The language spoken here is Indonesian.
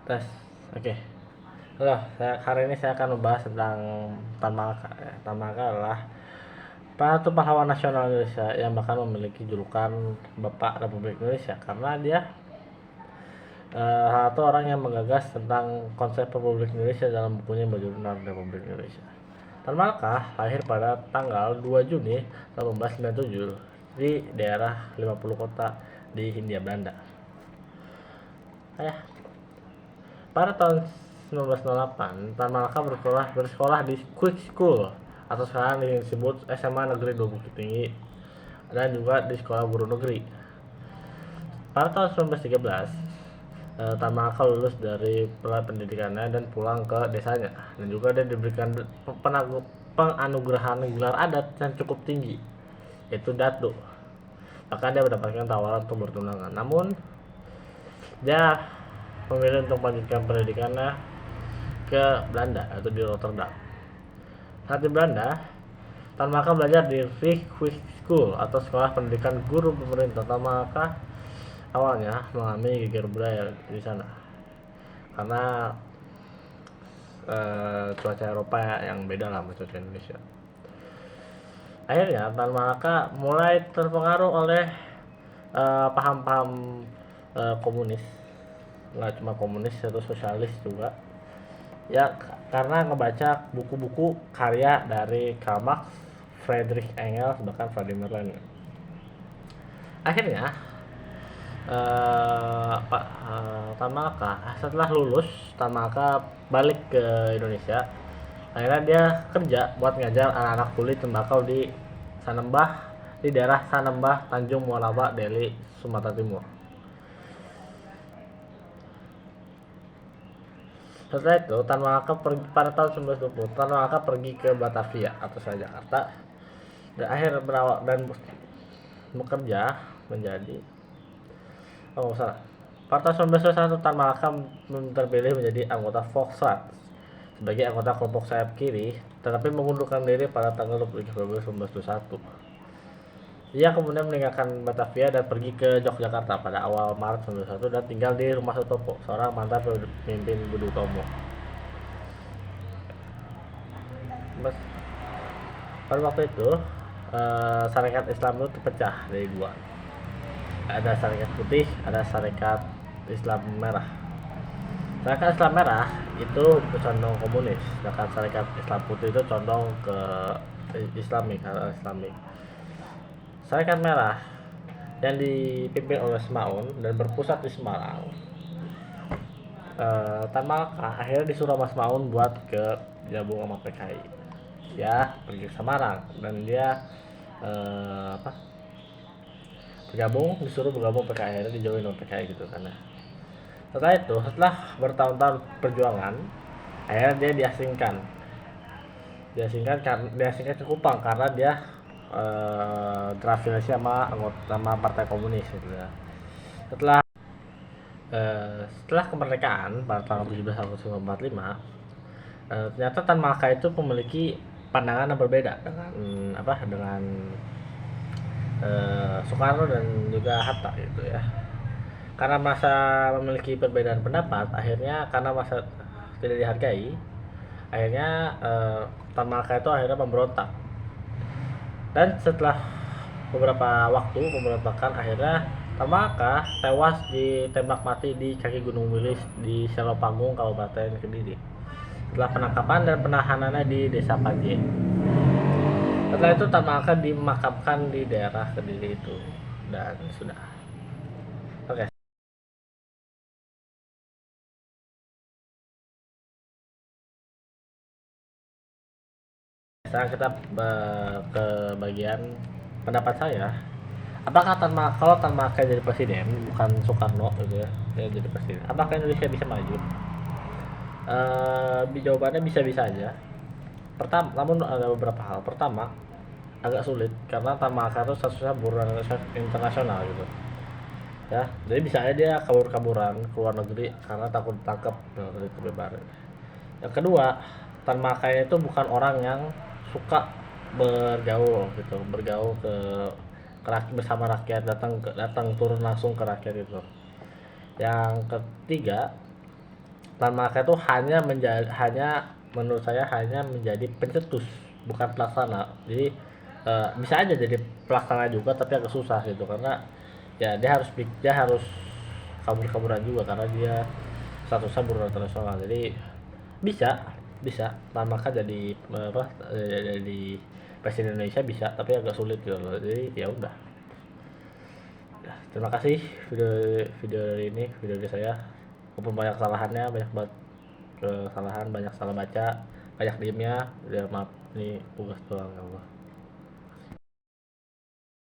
Tes. Oke. Halo, hari ini saya akan membahas tentang Tan Malaka. Tan Malaka adalah satu pahlawan nasional Indonesia yang bahkan memiliki julukan Bapak Republik Indonesia karena dia satu orang yang menggagas tentang konsep Republik Indonesia dalam bukunya Berjudul Republik Indonesia. Tan Malaka lahir pada tanggal 2 Juni 1897 di daerah 50 kota di Hindia Belanda. Pada tahun 1908, Tan Malaka bersekolah di Quick School atau sekarang disebut SMA Negeri 2 Bukit Tinggi dan juga di Sekolah Guru Negeri. Pada tahun 1913, Tan Malaka lulus dari pendidikannya dan pulang ke desanya, dan juga dia diberikan penganugerahan gelar adat yang cukup tinggi, yaitu Datu. Bahkan dia mendapatkan tawaran untuk bertunangan, namun dia memilih untuk melanjutkan pendidikannya ke Belanda atau di Rotterdam. Saat di Belanda, Tan Malaka belajar di Quick School atau sekolah pendidikan guru pemerintah. Tan Malaka awalnya mengalami geger budaya di sana karena cuaca Eropa yang beda lah sama cuaca Indonesia. Akhirnya Tan Malaka mulai terpengaruh oleh paham-paham komunis, nggak cuma komunis atau sosialis juga ya, karena ngebaca buku-buku karya dari Karl Marx, Friedrich Engels, bahkan Vladimir Lenin. Akhirnya Tan Malaka setelah lulus, Tan Malaka balik ke Indonesia. Akhirnya dia kerja buat ngajar anak-anak tuli tembakau di Sanembah, di daerah Sanembah, Tanjung Mualaba, Deli, Sumatera Timur. Setelah itu, Tan Malaka pada tahun 1920, Tan Malaka pergi ke Batavia atau Jakarta dan akhir berawal dan bekerja menjadi salah. Pada tahun 1921, Tan Malaka terpilih menjadi anggota Volksrat sebagai anggota kelompok sayap kiri, tetapi mengundurkan diri pada tanggal 23 Februari 1921. Dia kemudian meninggalkan Batavia dan pergi ke Yogyakarta pada awal Maret 1921 dan tinggal di rumah Sutopo, seorang mantan pemimpin Budi Utomo. Pada waktu itu, Sarekat Islam itu terpecah dari dua. Ada Sarekat Putih, ada Sarekat Islam Merah. Sarekat Islam Merah itu condong komunis, sedangkan Sarekat Islam Putih itu condong ke Islamik. Sarekat Merah yang dipimpin oleh Semaun dan berpusat di Semarang. Tan Malaka akhirnya disuruh Mas Maun buat ke gabung sama PKI. Ya, pergi ke Semarang dan dia disuruh bergabung PKI, akhirnya dijauhin oleh PKI gitu kan. Setelah bertahun-tahun perjuangan, akhirnya dia diasingkan ke Kupang karena dia terafiliasi sama Partai Komunis gitu ya. Setelah kemerdekaan pada tanggal 17 Agustus 1945, ternyata Tan Malaka itu memiliki pandangan yang berbeda dengan Soekarno dan juga Hatta gitu ya. Karena masa memiliki perbedaan pendapat, akhirnya karena masa tidak dihargai, akhirnya Tan Malaka itu akhirnya memberontak. Dan setelah beberapa waktu pemberontakan, akhirnya Tan Malaka tewas ditembak mati di kaki Gunung Wilis di Selopanggung, Kabupaten Kediri, setelah penangkapan dan penahanannya di Desa Panje. Setelah itu Tan Malaka dimakamkan di daerah Kediri itu dan sudah. Oke. Sekarang kita ke bagian pendapat saya. Apakah kalau Tan Malaka jadi presiden, bukan Soekarno gitu ya, dia jadi presiden, apakah Indonesia bisa maju? Jawabannya bisa-bisa aja. Namun ada beberapa hal. Pertama, agak sulit karena Tan Malaka itu statusnya buruan internasional gitu ya, jadi bisa aja dia kabur-kaburan ke luar negeri karena takut ditangkap dari kebebasan. Yang kedua, Tan Malaka itu bukan orang yang suka bergaul bersama rakyat, datang turun langsung ke rakyat itu. Yang ketiga, Tan Malaka itu hanya menurut saya hanya menjadi pencetus, bukan pelaksana. Jadi bisa aja jadi pelaksana juga tapi agak susah gitu, karena ya dia harus kabur-kaburan juga karena dia statusnya buruh internasional. Jadi bisa bisa Tan Malaka jadi jadi presiden Indonesia bisa, tapi agak sulit gitu loh. Jadi ya udah. Ya, terima kasih video video dari ini, video dari saya. Walaupun banyak kesalahannya, banyak banget kesalahan, banyak salah baca, banyak diemnya. Ya maaf, ini tugas doang ya Allah.